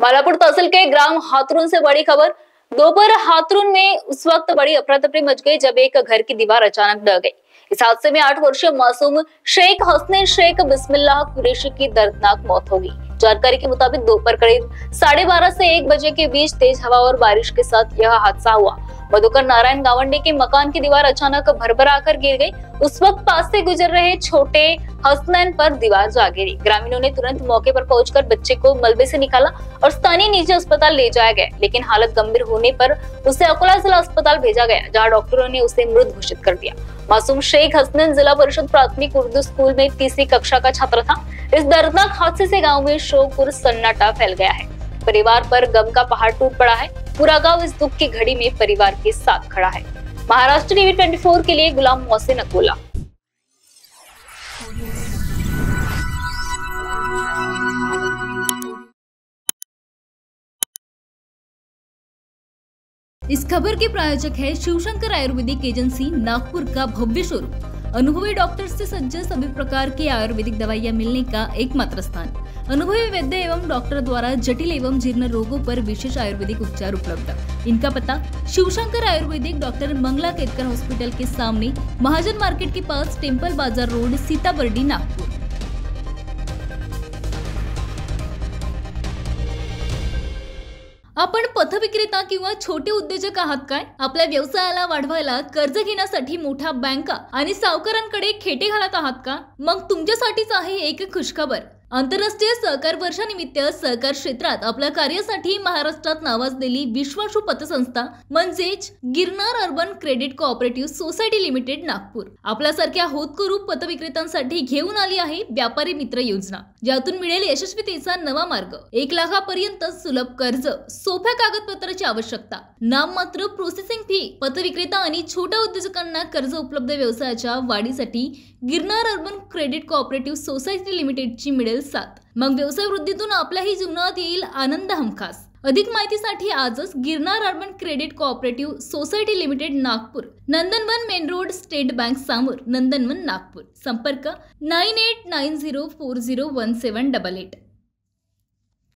मालापुर तहसील के ग्राम हाथरून से बड़ी खबर। दोपहर हाथरून में उस वक्त बड़ी अफरा तफरी मच गई जब एक घर की दीवार अचानक ढह गई। इस हादसे में 8 वर्षीय मासूम शेख हसनैन शेख बिस्मिल्लाह कुरैशी की दर्दनाक मौत हो गई। जानकारी के मुताबिक दोपहर करीब 12:30 से 1 बजे के बीच तेज हवा और बारिश के साथ यह हादसा हुआ। मधुकर नारायण गावंडे के मकान की दीवार अचानक भरभरा कर गिर गई। उस वक्त पास से गुजर रहे छोटे हसनैन पर दीवार जा गिरी। ग्रामीणों ने तुरंत मौके पर पहुंचकर बच्चे को मलबे से निकाला और स्थानीय निजी अस्पताल ले जाया गया, लेकिन हालत गंभीर होने पर उसे अकोला जिला अस्पताल भेजा गया, जहां डॉक्टरों ने उसे मृत घोषित कर दिया। मासूम शेख हसनैन जिला परिषद प्राथमिक उर्दू स्कूल में 3वीं कक्षा का छात्र था। इस दर्दनाक हादसे से गाँव में शोक और सन्नाटा फैल गया है। परिवार पर गम का पहाड़ टूट पड़ा है। पूरा गांव इस दुख की घड़ी में परिवार के साथ खड़ा है। महाराष्ट्र टीवी 24 के लिए गुलाम मोहसिन अकोला। इस खबर के प्रायोजक है शिवशंकर आयुर्वेदिक एजेंसी नागपुर का भव्य शोरूम। अनुभवी डॉक्टर से सज्ज सभी प्रकार की आयुर्वेदिक दवाइयां मिलने का एकमात्र स्थान। अनुभवी वैद्य एवं डॉक्टर द्वारा जटिल एवं जीर्ण रोगों पर विशेष आयुर्वेदिक उपचार उपलब्ध। इनका पता शिवशंकर आयुर्वेदिक डॉक्टर मंगला केतकर हॉस्पिटल के सामने, महाजन मार्केट के पास, टेम्पल बाजार रोड, सीताबर्डी, नागपुर। आपण पथविक्रेता किंवा छोटे उद्योजक आहात काय? आपल्या व्यवसायाला वाढवायला कर्ज घेण्यासाठी मोठ्या बँका आणि सावकारांकडे खेटे घालत आहात का? मग तुमच्यासाठीच आहे एक खुशखबर। आंतरराष्ट्रीय सहकार वर्षानिमित्त सहकार क्षेत्रात आपल्या कार्यासाठी महाराष्ट्रात नावाजलेली विश्वासू पतसंस्था म्हणजेच Girnar urban credit cooperative society limited Nagpur आपल्यासारख्या होतकरू पतविक्रेत्यांसाठी घेऊन आली आहे व्यापारी मित्र योजना, ज्यातून मिळेल यशस्वीतेचा नवा मार्ग। 1 लाखापर्यंत सुलभ कर्ज, सोप्या कागदपत्राची आवश्यकता, नाममात्र प्रोसेसिंग फी, पतविक्रेता आणि छोट्या उद्योजकांना कर्ज उपलब्ध। व्यवसायाच्या वाढीसाठी Girnar urban credit cooperative society लिमिटेडची मिळेल साथ। मग व्यवसाय वृद्धीतून आपल्याही जीवनात येईल आनंद हमखास। अधिक माहितीसाठी आजच Girnar urban credit cooperative society limited Nagpur, Nandanvan main road, state bank समोर, नंदनवन नागपूर। संपर्क 9890401788।